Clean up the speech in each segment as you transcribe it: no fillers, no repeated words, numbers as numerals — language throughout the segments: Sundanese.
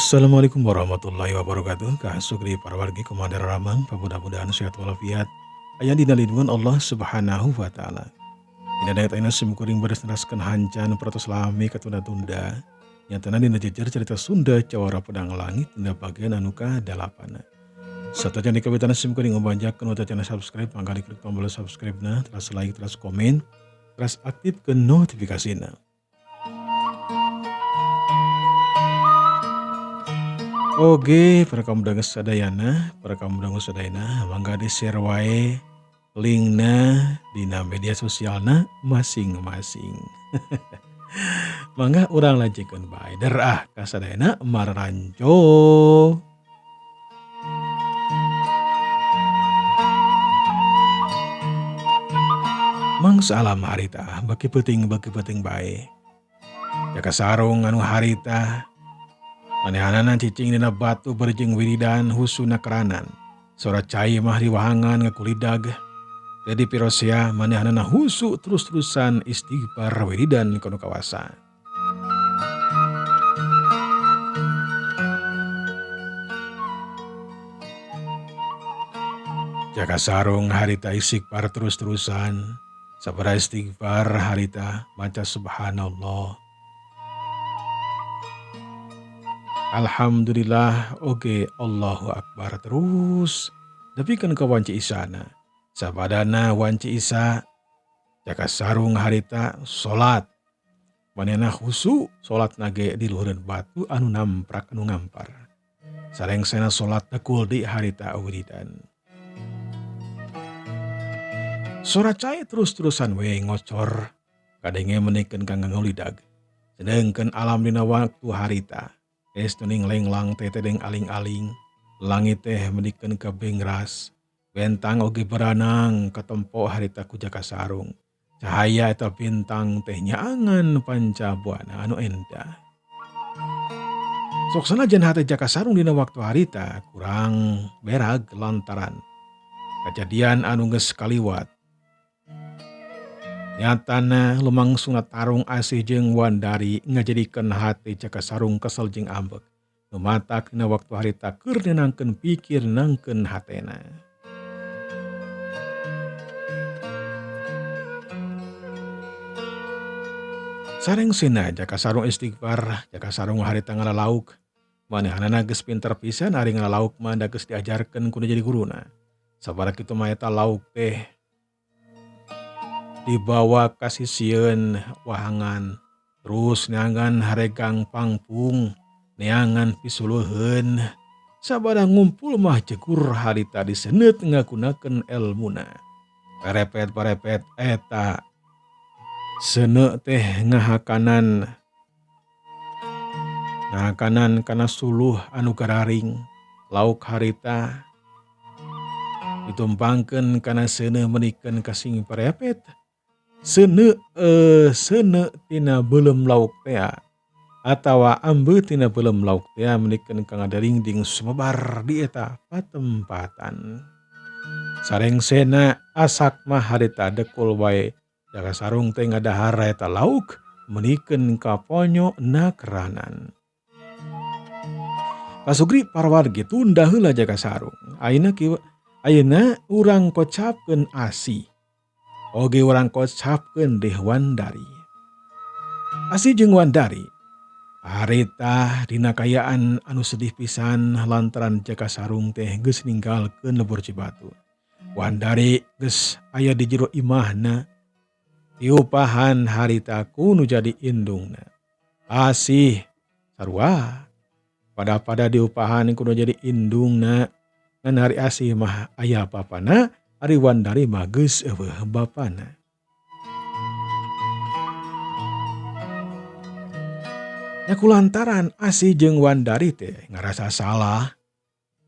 Assalamualaikum warahmatullahi wabarakatuh. Kasugri para wargi komandan ramang, mudah-mudahan sehat walafiat. Ayah dina lindungan Allah subhanahu wa ta'ala. Dina dayat aina simkuring beres neraskan hancan protos lami katunda-tunda. Yang tenang dina jejer cerita Sunda Cawara Pedang Langit dina bagian anuka dalapana. Satu jani kawitan simkuring membanjakan wata channel subscribe, mangkali klik tombol subscribe na, terus like, terus komen, terus aktif ke notifikasinya. Oke, para kamu dangus sadayana, mangga di share wae linkna dina media sosialna masing-masing. Mangga urang lanjutkeun bae derah ka sadayana maranjo. Mangsalam harita, baki penting bae. Jaka sarung anu harita manehanana cicing dina batu berjeng wiridan husuna keranan. Sora cai mah riwahangan ngakulidag. Jadi pirosea manehanana husu terus-terusan istighfar wiridan kono kawasa. Jaka sarung harita istighfar terus-terusan. Sabara istighfar harita maca subhanallah. Alhamdulillah, oke, Allahu Akbar terus. Tapi kan ke wanci isana. Sabadana wanci isa. Jaka sarung harita solat. Manena husu solat nage di luhureun batu anu namprak anu ngampar. Sarengsena solat tekul di harita wiridan. Sora cai terus-terusan we ngocor. Kadenge menikeun kang ngaulidag. Sedengkeun alam dina waktu harita. Es tuning lenglang tetedeng aling-aling, langit teh menikeun ka bengras, bentang oge beranang katempo harita ku jaka sarung. Cahaya eta bintang teh nyaangan pancabuana anu endah. Sok sanajan hate jaka sarung dina waktu harita kurang berag lantaran kejadian anu geus kaliwat. Nyatana lumangsungna tarung asih jeung Wandari ngajadikeun hati jaka sarung kesel jeung ambek. Nu matak dina waktu harita keur nenangkeun pikir nangkeun hatena. Sarengsina jaka sarung istighfar, jaka sarung harita ngalalauk. Manehanana geus pinter pisan ari ngalalauk mah da geus diajarkeun ku jadi guruna. Sabaraha kitu mah eta lauk teh dibawa kasisieun wahangan, terus neangan haregang pangpung, neangan pisuluheun, sabada ngumpul mah jegur harita diseuneup ngagunakeun elmuna. Parepet eta seuneu teh ngahakanan kana suluh anu gararing, lauk harita ditumpangkeun kana seuneu menikeun ka sing parepet. Seuneu tina beuleum lauk teh atawa ambeut tina beuleum lauk teh menikeun ka ngadaringding sumebar di eta patempatan. Sarengsena asak mah harita dekul wae jaka sarung teh ngadahar eta lauk menikeun ka ponyo nakeranan. Pasugri parwargi tunda heula jaka sarung. Ayeuna urang kocapkeun asi. Oge urang kocapkeun deh Wandari. Asi jeung Wandari harita dina kayaan anu sedih pisan lantaran jaka sarung teh geus ninggalkeun lebur Cibatu. Wandari geus aya di jero imahna. Diupahan harita ku nu jadi indungna. Asih sarua pada diupahan ku nu jadi indungna. Ngan hari asih mah aya papana. Ari Wandari mah geus eueuh bapana. Nya kulantaran asih jeung Wandari teh ngarasa salah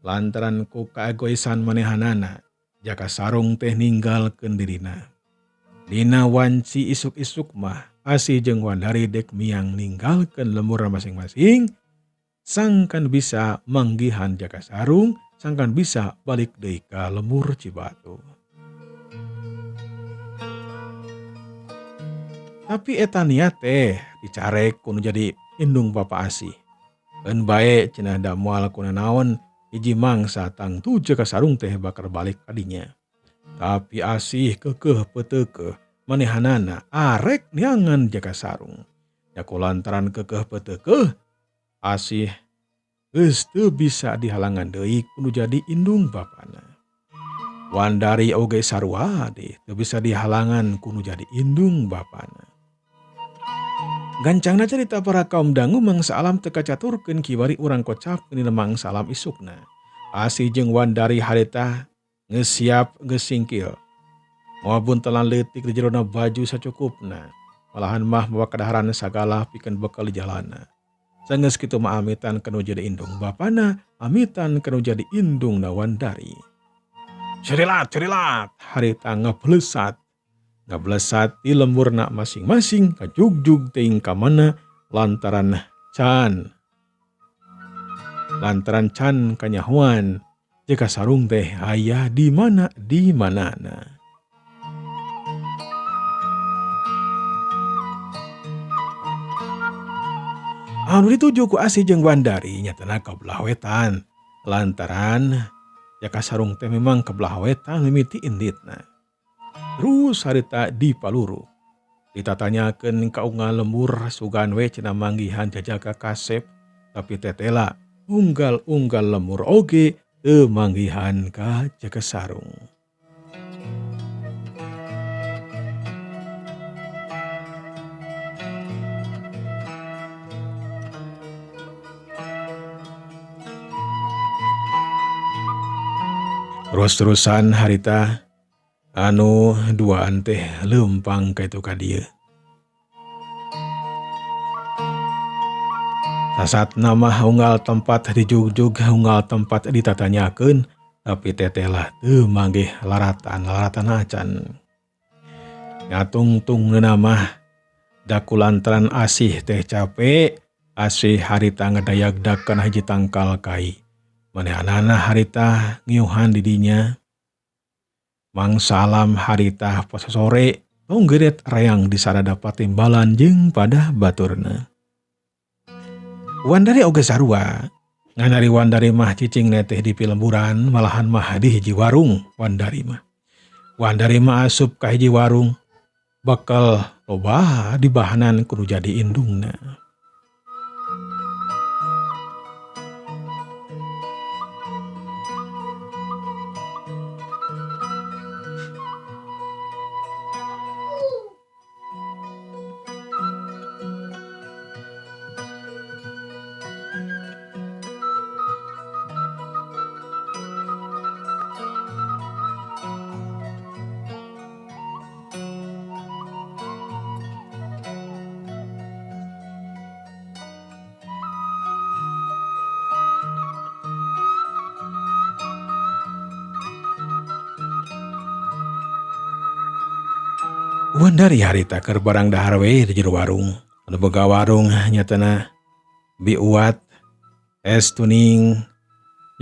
lantaran ku kaegoisan manehanana jaka sarung teh ninggalkeun dirina. Dina wanci isuk-isuk mah asih jeung Wandari dek miang ninggalkeun lemurna masing-masing, sangkan bisa manggihan jaka sarung, sangkan bisa balik deui ka lemur Cibatu. Tapi eta niat teh dicarek kudu jadi indung Bapak Asih. Eun bae cenah da moal kunaon hiji mangsa tangtu Jaka Sarung teh bakal balik kadinya. Tapi asih kekeh peteukeuh manehanana arek neangan Jaka Sarung. Ya kulantaran kekeh peteukeuh asih geus teu bisa dihalangan deui kudu jadi indung bapana. Wandari oge sarua deh teu bisa dihalangan kudu jadi indung bapana. Gancangna cerita para kaum dangu mangsa alam teu kacaturkeun kiwari urang kocapkeun dina mangsa alam isukna. Asih jeung Wandari harita geus siap geus singkil. Moal buntelan leutik di jerona baju sacukupna. Malahan mah mawa kadaharan sagala pikeun bekal di jalana. Saenggeus kitu mah amitan kanu jadi indung bapana, amitan kanu jadi indungna Wandari. Cerilat, harita ngablesat di lemburna masing-masing kajugjug teuing ka mana lantaran can kanyahoan Jaka Sarung teh aya di manana. Anu dituju ku Asih jeung Wandari nyatana kabelah wetan lantaran Jaka Sarung teh memang kebelah wetan mimiti inditna. Terus harita dipaluru. Ditatanyakeun ka unggal lembur sugan we cenah manggihan Jajaka Kasep tapi tetela unggal lembur oge teu manggihan ka Jaka Sarung. Terus-terusan harita anu duaan teh leumpang ka itu ka dieu. Sasatna mah unggal tempat dijugjug, unggal tempat ditatanyakeun, tapi teteh teu manggih laratan acan. Ngatungtungna mah da kulantaran Asih teh capek, Asih harita ngadayagdakeun hiji tangkal kai. Manehanana harita ngiuhan di dinya. Mangsa alam harita poso sore tong geret reang disarada patimbalan jeung pada baturna. Wandari oge sarua. Nganari Wandari mah cicing neteh di pilemburan malahan mah di hiji warung Wandari mah. Wandari mah asup ka hiji warung bakal loba dibahanan kudu jadi indungna. Wandari harita keur barang dahar we di jero warung. Anu boga warung nyatana biuat es tuning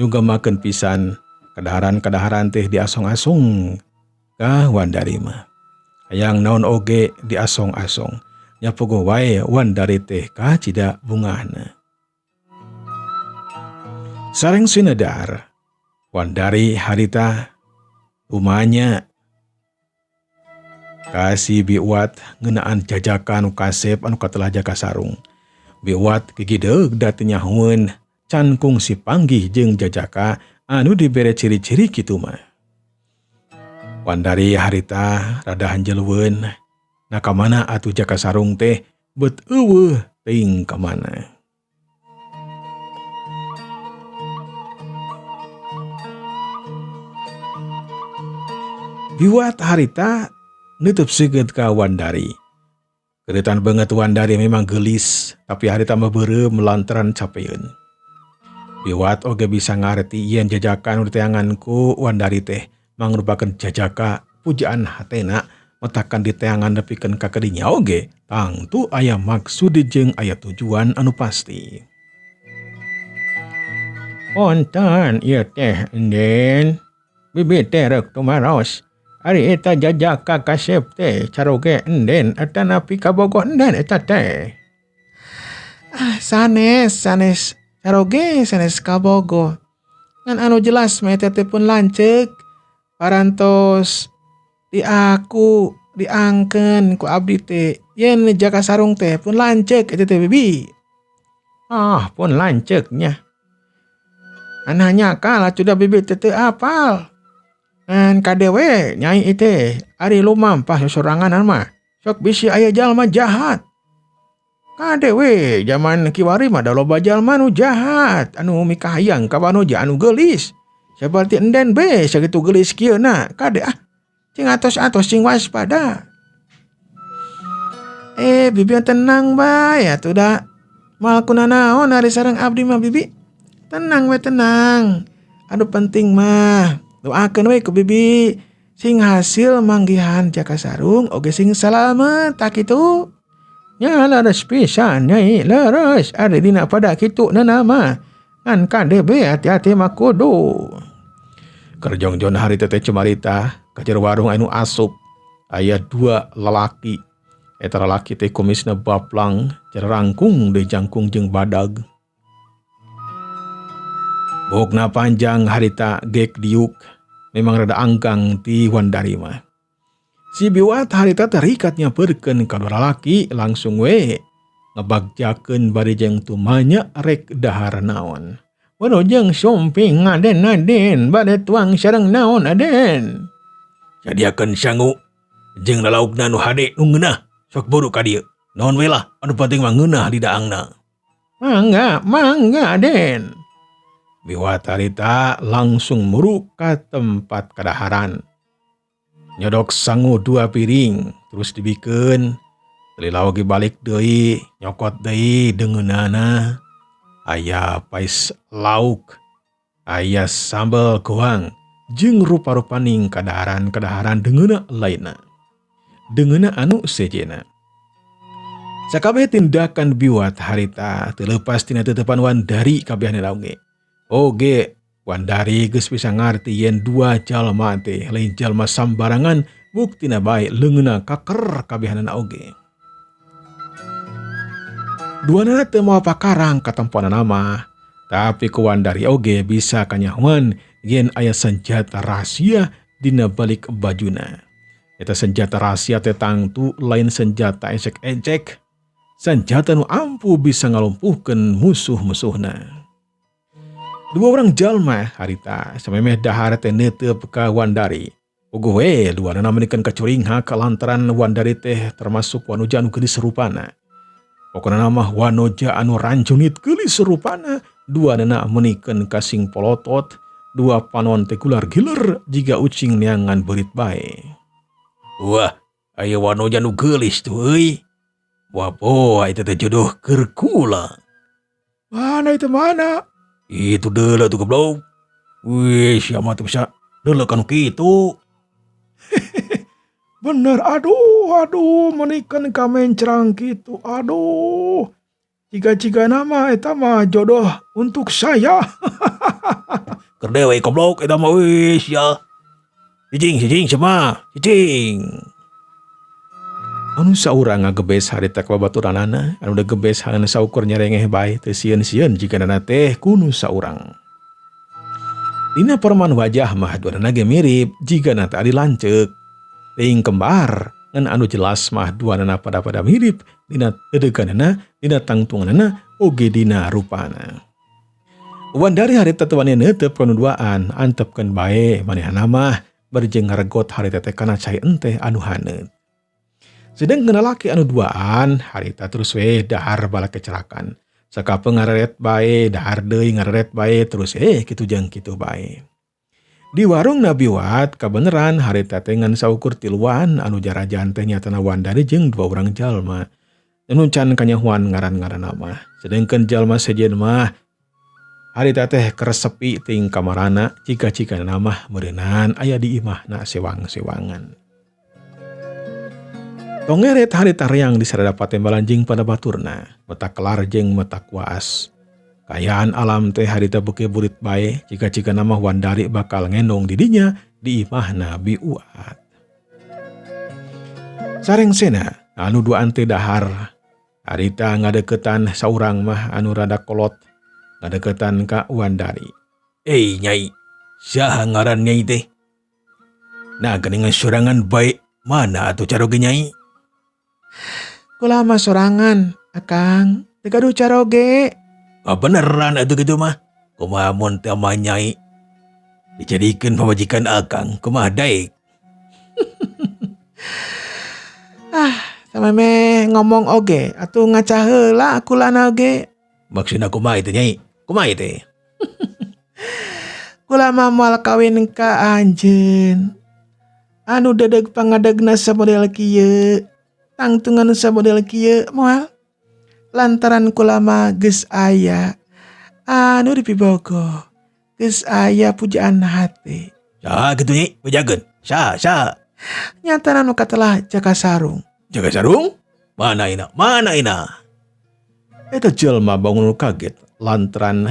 juga makan pisan kadaharan teh diasong-asong ka Wandari mah. Hayang naon oge diasong-asong. Nya pogo wae Wandari teh ka cida bungahna. Sareng sinedar Wandari harita umanya kasih biuat ngeunaan Jajaka anu Kasep anu katelah Jaka Sarung. Biuat kigideug da teu nyahoeun can kungsi panggih jeung Jajaka anu dibere ciri-ciri kitu mah. Wandari harita rada hanjeleueun. Na ka mana atuh Jaka Sarung teh beut eueuh teuing ka mana. Biuat harita nutup seugeut ka Wandari. Keuretan banget Wandari memang gelis, tapi harita mah beureum lantaran capeun. Biuat oge bisa ngarti yen Jajaka anu diteangan ku Wandari teh mangrupakeun Jajaka pujaan hatena metakan diteangan nepikeun ka kadinya oge tangtu aya maksud jeung aya tujuan anu pasti. Ponten ieu teh enden bibit teh rek tumaros. Ari eta Jajaka Kasep teh caroge enden eta napi ka bogoh enden eta teh. Sanes saroge sanes kabogo. Ngan anu jelas mah eta teh pun lanceuk parantos diangkeun ku abdi teh. Yen jaka sarung teh pun lanceuk eta teh bibi. Ah, pun lanceuknya. Ananya kalah sudah bibi teh teu apal. Ngan kadewe nyai teh ari lumampah sosoranganan mah sok bisi aya jalma jahat. Kadewe zaman kiwari mah da loba jalma nu jahat anu mikahayang ka wanoja anu geulis. Saperti enden be sakitu geulis kieu na. Kade cing atos-atos cing waspada. Bibi tenang bae atuh da. Mal kunanaon ari sareng abdi mah bibi. Tenang we tenang. Anu penting mah doakeun we ku bibi sing hasil manggihan jaka sarung oge sing salamet tak kitu. Nya laras pisan nyai laras ari dina pada kitu nana mah. Ngan kade be hati-hati mah kudu. Kerjongjon hari teh cumarita ka jero warung anu asup aya 2 lalaki. Eta lalaki teh kumisna baplang cara rangkung deui jangkung jeung badag. Bokna panjang harita gek diuk memang rada angkang ti Wandari mah. Si biwat harita terikatnya perken kadua lalaki langsung we ngebagjakeun bari jeung tumanya rek dahar naon. Wanojeng somping aden bade tuang sareng naon aden. Sadiakeun sangu jeung lalaukna nu hade nu ngeunah sok buru ka dieu. Naon we lah anu penting mah ngeunah di daangna. Mangga aden. Biwat harita langsung muruk ka tempat kadaharan. Nyodok sangu 2 piring terus dibikeun lila oge balik deui nyokot deui deungeunana aya pais lauk aya sambal goang jeung rupa-rupaning kadaharan deungeuna lainna deungeuna anu sejena. Sakabeh tindakan biwat harita teu leupas tina teutepan Wandari kabehana oge. Oge Wandari geus bisa ngarti yen 2 jalma teh lain jalma sambarangan buktina bae leungeunna kaker kabehanana oge. Duana teu moal pakarang ka temponana mah, tapi ku Wandari oge bisa kanyahoan yen aya senjata rahasia dina balik bajuna. Eta senjata rahasia teh tangtu lain senjata ecek-ecek, senjata nu ampuh bisa ngalumpuhkeun musuh-musuhna. 2 orang jalma harita samemeh dahar teh neuteup ka Wandari. Uguh we duana menikeun kacuringha kalantaran Wandari teh termasuk wanoja anu geulis rupana. Pokona mah wanoja anu rancunit geulis rupana, duana menikeun ka sing polotot, 2 panon teh gular giler jiga ucing neangan beurit bae. Wah, aya wanoja anu geulis tuh euy. Wah boa eta teh jodoh keur kula. Mana itu mana? Itu deuleu tuh goblok. Wih, siapa tuh bisa deuleu kan kitu. Bener, aduh, menikeun ka mencrang kitu. Aduh. Jika nama eta mah jodoh untuk saya. Keur dewe goblok eta mah wih sia. Cicing sama, cicing. Anu saurang ngagebes harita ka babaturanana, anu da gebes hana saukur nyarengeh bae teu sieun-sieun jiganana teh kunu saurang. Dina perman wajah mah duanana ge mirip jigana teh ari lanceuk. Teuing kembar ngan anu jelas mah duanana pada mirip dina eudeganana, dina tangtunganana oge dina rupana. Wandari harita teu wani neuteup ka nuduaan, antepkeun bae manehna mah bari jeung ngaregot harita teh kana cai enteh anu haneut. Sedang lalaki anu duaan harita terus we dahar bala kecelakaan. Sakapeung ngareret bae, dahar deui ngareret bae terus kitu jeung kitu bae. Di warung Nabiwat kabeneran harita teh ngan saukur tiluan anu jarajan teh nyatana Wandari jeung 2 urang jalma. Anu can kanyahoan ngaran-ngaranna mah. Sedengkeun jalma sejen mah harita teh keres sepi ting kamarana cika-cikana mah meureunan aya di imahna sewang-sewangan. Tongeret harita reang disarada patembalan jeung pada baturna, mata kelar jeung mata kuas. Kayaan alam teh harita beuke burit bae, jika nama Wandari bakal ngendong didinya di imahna Biuat. Sarengsena anu duaan teh dahar, harita ngadeukeutan saurang mah anu rada kolot. ngadeketan ka Wandari. Nyai, saha ngaran nyai teh? Nah, geningan sorangan baik mana atuh caroge nyai? Kula mah sorangan, Akang. Teu gaduh caroge. Beneran atuh gitu mah. Kumaha mun teu mah nyai dijadikeun pamajikan akang, kumaha daek? Sameme ngomong oge, atuh ngaca heula kulana oge. Maksudna kumaha itu nyai? Kumaha teh? Kula mah moal kawin ka anjeun. Anu dedeg pangadegna samodel kieu. Tangtungan samodel kieu moal. Lantaran kula mah geus aya anu dipibogo. Geus aya pujaan hate. Saha kitu nyai? Bejakeun. Saha? Nyatana nu katelah Jaka Sarung. Jaga sarung? Mana ina? Eta jelma bangun kaget lantaran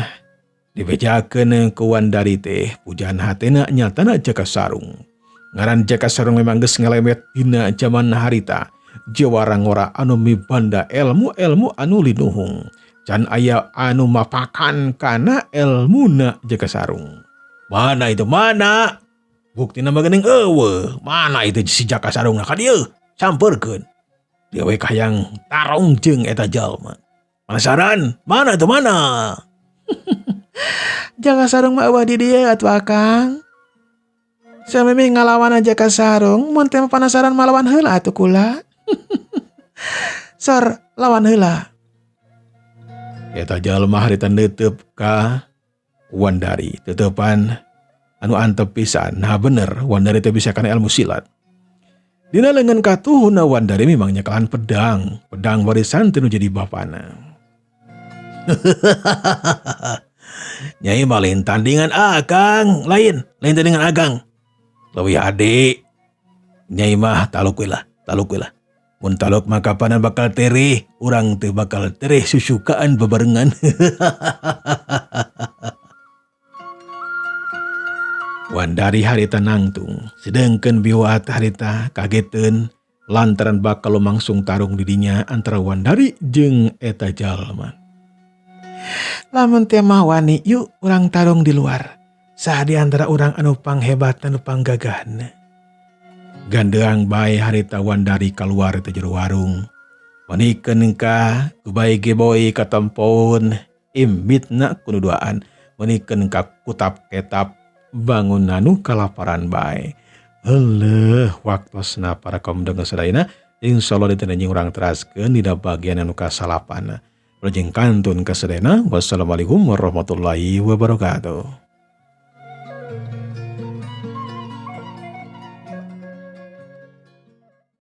dibejakeun ku Wandari teh pujaan hatena nyatana Jaka Sarung. Ngaran Jaka Sarung memang geus ngalemet dina zaman harita. Jawarang ora anu mibanda ilmu anu linuhung. Can aya anu mapakan kana elmuna Jaka Sarung. Mana itu? Mana? Buktina mah geuning eueuh. Mana itu si Jaka Sarungna ka dieu? Sampeurkeun. Dia we kayang tarong jeung eta jalma. Penasaran? Mana itu mana? Jaka Sarung mah eueuh di dieu atuh Akang. Sameme ngalawan Jaka Sarung, mun teh penasaran malawan heula atuh kula. Sor, lawan heula. Eta jalma harita neuteup ka Wandari. Teutepan anu antep pisan. Nah bener, Wandari teh bisa kana ilmu silat. Dina leungeun katuhuna Wandari memang nyekalan pedang. Pedang warisan teu jadi bapana. Nyai mah lain tandingan akang, lain tandingan akang. Leuwih ade. Nyai mah taluk we lah. Mun taluk mah kapanan bakal tereh, urang teh bakal tereh susukaan bebarengan. Wandari harita nangtung, sedengkeun biwat harita kageteun lantaran bakal lumangsung tarung didinya antara Wandari jeung eta jalma. Lamun teh mah wani, yuk urang tarung di luar. Saha di antara urang anu panghebat anu panggagahna. Gandeang bae harita Wandari keluar teh jero warung. Manikeun ka kubae ge boy katampon imbitna kunuduaan. Manikeun ka kutap ketap bangun anu kalaparan bae. Heueuh waktosna para kaum dengar sadayana insyaallah ditanya urang teraskeun dina bagian anu kasalapana. Lajeng kantun ka sadayana. Wassalamualaikum warahmatullahi wabarakatuh.